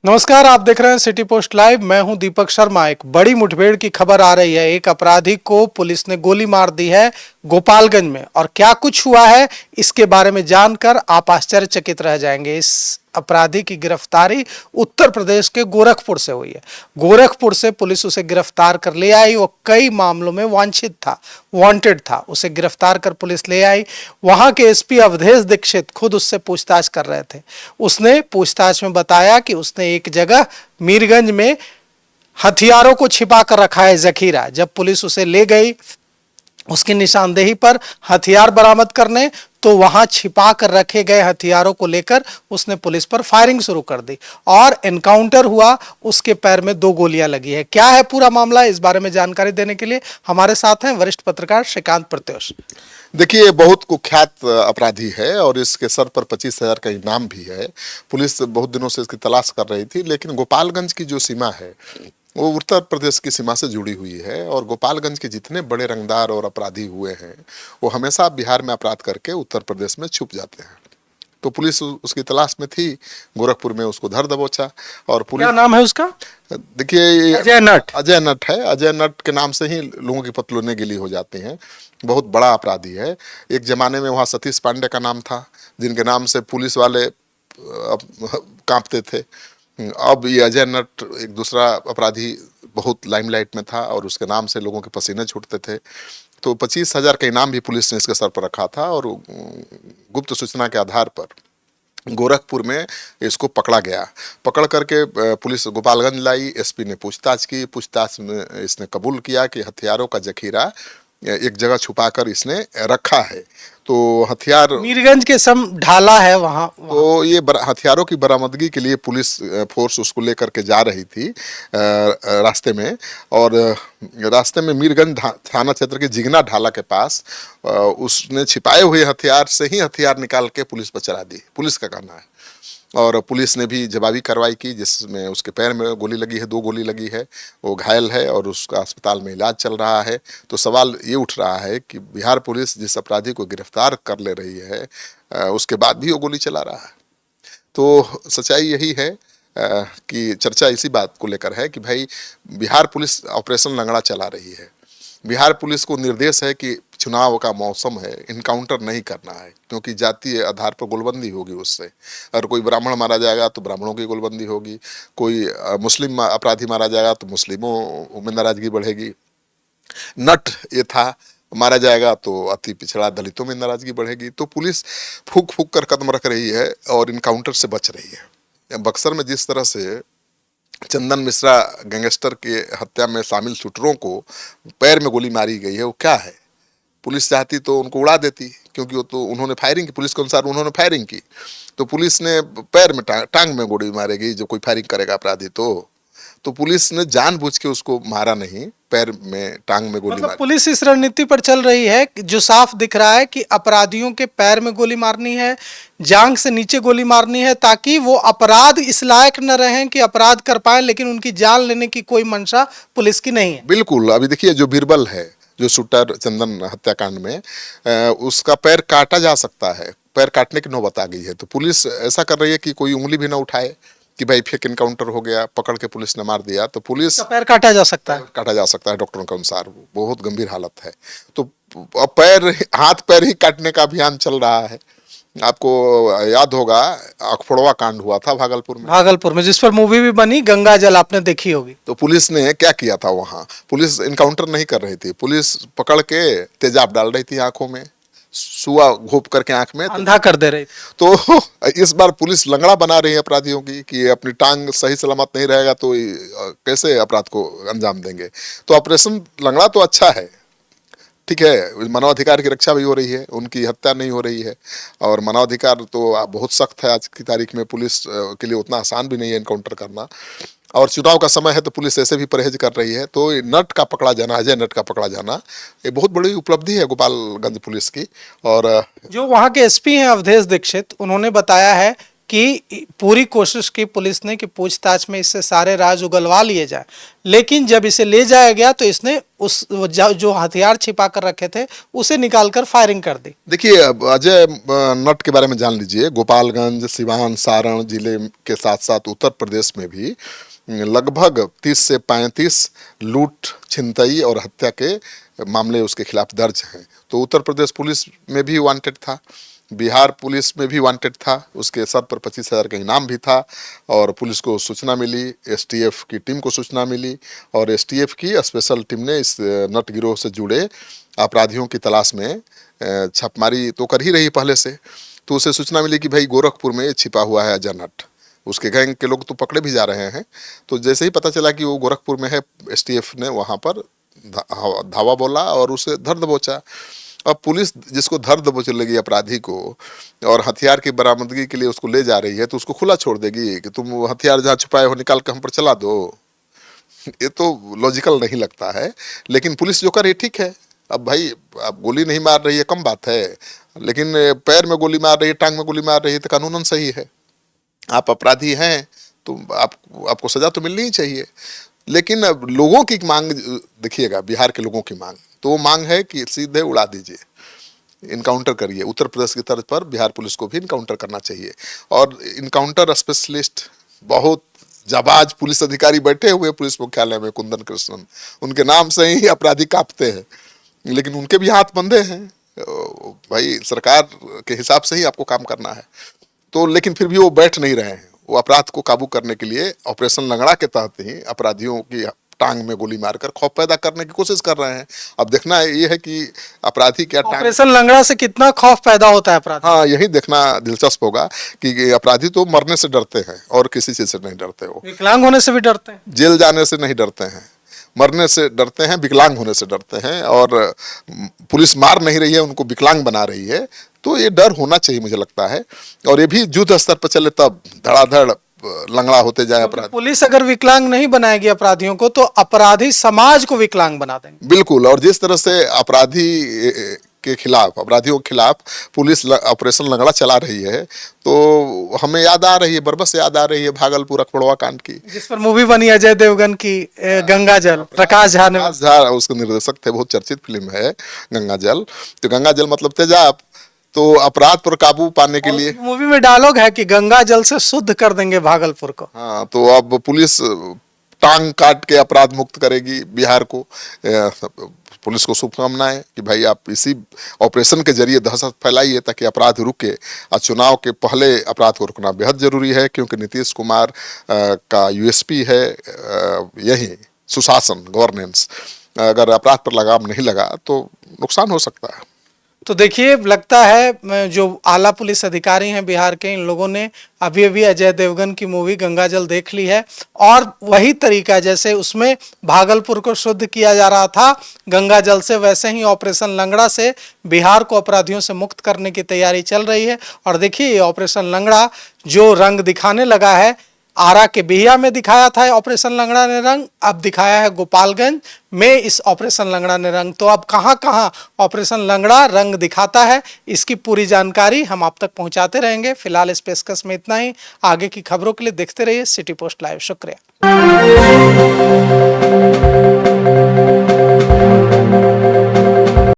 नमस्कार, आप देख रहे हैं सिटी पोस्ट लाइव। मैं हूं दीपक शर्मा। एक बड़ी मुठभेड़ की खबर आ रही है। एक अपराधी को पुलिस ने गोली मार दी है गोपालगंज में, और क्या कुछ हुआ है इसके बारे में जानकर आप आश्चर्यचकित रह जाएंगे। इस अपराधी की गिरफ्तारी उत्तर प्रदेश के गोरखपुर से हुई है। गोरखपुर से पुलिस उसे गिरफ्तार कर ले आई। वो कई मामलों में वांटेड था। उसे गिरफ्तार कर पुलिस ले आई। वहां के एसपी अवधेश दीक्षित खुद उससे पूछताछ कर रहे थे। उसने पूछताछ में बताया कि उसने एक जगह मीरगंज में हथियारों को छिपा कर रखा है, जखीरा। जब पुलिस उसे ले गई उसकी निशानदेही पर हथियार बरामद करने, तो वहां छिपा कर रखे गए हथियारों को लेकर उसने पुलिस पर फायरिंग शुरू कर दी और एनकाउंटर हुआ। उसके पैर में 2 गोलियां लगी है। क्या है पूरा मामला, इस बारे में जानकारी देने के लिए हमारे साथ हैं वरिष्ठ पत्रकार श्रीकांत प्रत्योष। देखिए, बहुत कुख्यात अपराधी है और इसके सर पर 25,000 का इनाम भी है। पुलिस बहुत दिनों से इसकी तलाश कर रही थी, लेकिन गोपालगंज की जो सीमा है वो उत्तर प्रदेश की सीमा से जुड़ी हुई है। और गोपालगंज के जितने बड़े रंगदार और अपराधी हुए हैं वो हमेशा बिहार में अपराध करके उत्तर प्रदेश में छुप जाते हैं। तो पुलिस उसकी तलाश में थी। गोरखपुर में उसको धर दबोचा। और पुलिस, क्या नाम है उसका? देखिए, अजय नट। अजय नट है। अजय नट के नाम से ही लोगों की पतलूनें गिली हो जाती हैं। बहुत बड़ा अपराधी है। एक जमाने में वहाँ सतीश पांडे का नाम था, जिनके नाम से पुलिस वाले कांपते थे। अब ये अजय नट एक दूसरा अपराधी बहुत लाइमलाइट में था और उसके नाम से लोगों के पसीने छूटते थे। तो 25,000 का इनाम भी पुलिस ने इसके सर पर रखा था और गुप्त सूचना के आधार पर गोरखपुर में इसको पकड़ा गया। पकड़ करके पुलिस गोपालगंज लाई। एसपी ने पूछताछ की। पूछताछ में इसने कबूल किया कि हथियारों का जखीरा एक जगह छुपाकर इसने रखा है। तो हथियार मीरगंज के सम ढाला है वहां। तो ये हथियारों की बरामदगी के लिए पुलिस फोर्स उसको लेकर के जा रही थी रास्ते में। और रास्ते में मीरगंज थाना क्षेत्र के जिगना ढाला के पास उसने छिपाए हुए हथियार से ही हथियार निकाल के पुलिस पर चला दी, पुलिस का कहना है। और पुलिस ने भी जवाबी कार्रवाई की, जिसमें उसके पैर में गोली लगी है, 2 गोली लगी है। वो घायल है और उसका अस्पताल में इलाज चल रहा है। तो सवाल ये उठ रहा है कि बिहार पुलिस जिस अपराधी को गिरफ्तार कर ले रही है उसके बाद भी वो गोली चला रहा है। तो सच्चाई यही है कि चर्चा इसी बात को लेकर है कि भाई बिहार पुलिस ऑपरेशन लंगड़ा चला रही है। बिहार पुलिस को निर्देश है कि चुनाव का मौसम है, इनकाउंटर नहीं करना है, क्योंकि जातीय आधार पर गोलबंदी होगी उससे। अगर कोई ब्राह्मण मारा जाएगा तो ब्राह्मणों की गोलबंदी होगी, कोई मुस्लिम अपराधी मारा जाएगा तो मुस्लिमों में नाराजगी बढ़ेगी। नट ये था, मारा जाएगा तो अति पिछड़ा दलितों में नाराजगी बढ़ेगी। तो पुलिस फूक फूक कर कदम रख रही है और इनकाउंटर से बच रही है। बक्सर में जिस तरह से चंदन मिश्रा गैंगस्टर के हत्या में शामिल शूटरों को पैर में गोली मारी गई है, वो क्या है? पुलिस चाहती तो उनको उड़ा देती, क्योंकि वो तो उन्होंने फायरिंग की, पुलिस के अनुसार उन्होंने फायरिंग की। तो पुलिस ने पैर में टांग में गोली मारेगी जब कोई फायरिंग करेगा अपराधी। तो पुलिस ने जानबूझ के उसको मारा नहीं, पैर में टांग में गोली मारी। पुलिस इस रणनीति पर चल रही है जो साफ दिख रहा है कि अपराधियों के पैर में गोली मारनी है, जांग से नीचे गोली मारनी है, ताकि वो अपराध इस लायक न रहें कि अपराध कर पाए, लेकिन उनकी जान लेने की कोई मंशा पुलिस की नहीं है। बिल्कुल। अभी देखिए, जो बीरबल है, जो शूटर चंदन हत्याकांड में, उसका पैर काटा जा सकता है। पैर काटने की नौबत आ गई है। तो पुलिस ऐसा कर रही है कि कोई उंगली भी ना उठाए कि भाई फेक इनकाउंटर हो गया, पकड़ के पुलिस ने मार दिया। तो पुलिस पैर काटा जा सकता है। काटा जा सकता है डॉक्टरों के अनुसार, वो बहुत गंभीर हालत है। तो अब हाथ पैर ही काटने का अभियान चल रहा है। आपको याद होगा अखफोड़वा कांड हुआ था भागलपुर में, जिस पर मूवी भी बनी, गंगा जल, आपने देखी होगी। तो पुलिस ने क्या किया था वहां? पुलिस इनकाउंटर नहीं कर रही थी, पुलिस पकड़ के तेजाब डाल रही थी आंखों में, सुआ घोप करके आंख में, अंधा कर दे रही। तो इस बार पुलिस लंगड़ा बना रही है अपराधियों की कि अपनी टांग सही सलामत नहीं रहेगा तो कैसे अपराध को अंजाम देंगे। तो ऑपरेशन लंगड़ा तो अच्छा है, ठीक है, मानवाधिकार की रक्षा भी हो रही है, उनकी हत्या नहीं हो रही है। और मानवाधिकार तो बहुत सख्त है आज की तारीख में, पुलिस के लिए उतना आसान भी नहीं है इनकाउंटर करना। और चुनाव का समय है तो पुलिस ऐसे भी परहेज कर रही है। तो नट का पकड़ा जाना, अजय नट का पकड़ा जाना, ये बहुत बड़ी उपलब्धि है गोपालगंज पुलिस की। और जो वहां के एसपी हैं अवधेश दीक्षित, उन्होंने बताया है कि पूरी कोशिश की पुलिस ने कि पूछताछ में इससे सारे राज उगलवा लिए जाए, लेकिन जब इसे ले जाया गया तो इसने उस जो हथियार छिपा कर रखे थे उसे निकालकर फायरिंग कर दी। देखिए, अब अजय नट के बारे में जान लीजिए। गोपालगंज, सिवान, सारण जिले के साथ साथ उत्तर प्रदेश में भी लगभग 30 से 35 लूट, छिनतई और हत्या के मामले उसके खिलाफ दर्ज हैं। तो उत्तर प्रदेश पुलिस में भी वांटेड था, बिहार पुलिस में भी वांटेड था, उसके सर पर 25,000 का इनाम भी था। और पुलिस को सूचना मिली, एसटीएफ की टीम को सूचना मिली और एसटीएफ की स्पेशल टीम ने इस नट गिरोह से जुड़े अपराधियों की तलाश में छापेमारी तो कर ही रही पहले से। तो उसे सूचना मिली कि भाई गोरखपुर में छिपा हुआ है अजय नट, उसके गैंग के लोग तो पकड़े भी जा रहे हैं। तो जैसे ही पता चला कि वो गोरखपुर में है, एसटीएफ ने वहाँ पर धावा बोला और उसे धर दबोचा। अब पुलिस जिसको धर दबोच लेगी अपराधी को और हथियार की बरामदगी के लिए उसको ले जा रही है, तो उसको खुला छोड़ देगी कि तुम हथियार जहाँ छुपाए हो निकाल के हम पर चला दो? ये तो लॉजिकल नहीं लगता है। लेकिन पुलिस जो कर रही ठीक है। अब भाई, अब गोली नहीं मार रही है कम बात है, लेकिन पैर में गोली मार रही है, टांग में गोली मार रही है, तो कानूनन सही है। आप अपराधी हैं तो आपको सजा तो मिलनी ही चाहिए। लेकिन अब लोगों की मांग देखिएगा, बिहार के लोगों की मांग तो वो मांग है कि सीधे उड़ा दीजिए, इनकाउंटर करिए। उत्तर प्रदेश की तर्ज पर बिहार पुलिस को भी इनकाउंटर करना चाहिए। और इनकाउंटर स्पेशलिस्ट, बहुत जाबाज पुलिस अधिकारी बैठे हुए पुलिस मुख्यालय में, कुंदन कृष्णन, उनके नाम से ही अपराधी कांपते हैं, लेकिन उनके भी हाथ बंधे हैं। भाई, सरकार के हिसाब से ही आपको काम करना है। तो लेकिन फिर भी वो बैठ नहीं रहे हैं। वो अपराध को काबू करने के लिए ऑपरेशन लंगड़ा के तहत ही अपराधियों की टांग में गोली मारकर खौफ पैदा करने की कोशिश कर रहे हैं। अब देखना ये है कि अपराधी क्या टांग, ऑपरेशन लंगड़ा से कितना खौफ पैदा होता है अपराधी। हाँ, यही देखना दिलचस्प होगा कि अपराधी तो मरने से डरते हैं और किसी चीज से नहीं डरते। वो विकलांग होने से भी डरते हैं, जेल जाने से नहीं डरते हैं, मरने से डरते हैं, विकलांग होने से डरते हैं। और पुलिस मार नहीं रही है, उनको विकलांग बना रही है। तो ये डर होना चाहिए मुझे लगता है। और ये भी युद्ध स्तर पर चले तब धड़ाधड़ लंगड़ा होते जाए अपराधी। पुलिस अगर विकलांग नहीं बनाएगी अपराधियों को तो अपराधी समाज को विकलांग बना देंगे। बिल्कुल। और जिस तरह से अपराधियों के खिलाफ पुलिस ऑपरेशन लंगड़ा चला रही है, तो हमें याद आ रही है, बरबस याद आ रही है भागलपुर अखबड़वा कांड की, जिस पर मूवी बनी अजय देवगन की, गंगा जल, प्रकाश झा ने। उसके निर्देशक थे, बहुत चर्चित फिल्म है गंगा जल। तो गंगा जल मतलब तेजाब। तो अपराध पर काबू पाने के लिए मूवी में डायलॉग है कि गंगा जल से शुद्ध कर देंगे भागलपुर को। हाँ, तो अब पुलिस टांग काट के अपराध मुक्त करेगी बिहार को। पुलिस को शुभकामनाएं कि भाई आप इसी ऑपरेशन के जरिए दहशत फैलाइए ताकि अपराध रुके। और चुनाव के पहले अपराध को रुकना बेहद जरूरी है, क्योंकि नीतीश कुमार का यूएसपी है यही सुशासन, गवर्नेंस। अगर अपराध पर लगाम नहीं लगा तो नुकसान हो सकता है। तो देखिए, लगता है जो आला पुलिस अधिकारी हैं बिहार के, इन लोगों ने अभी अभी अजय देवगन की मूवी गंगा जल देख ली है और वही तरीका जैसे उसमें भागलपुर को शुद्ध किया जा रहा था गंगा जल से, वैसे ही ऑपरेशन लंगड़ा से बिहार को अपराधियों से मुक्त करने की तैयारी चल रही है। और देखिए, ये ऑपरेशन लंगड़ा जो रंग दिखाने लगा है, आरा के बिहिया में दिखाया था ऑपरेशन लंगड़ा ने रंग, अब दिखाया है गोपालगंज में इस ऑपरेशन लंगड़ा ने रंग। तो अब कहां कहां ऑपरेशन लंगड़ा रंग दिखाता है, इसकी पूरी जानकारी हम आप तक पहुंचाते रहेंगे। फिलहाल इस पेशकश में इतना ही। आगे की खबरों के लिए देखते रहिए सिटी पोस्ट लाइव। शुक्रिया।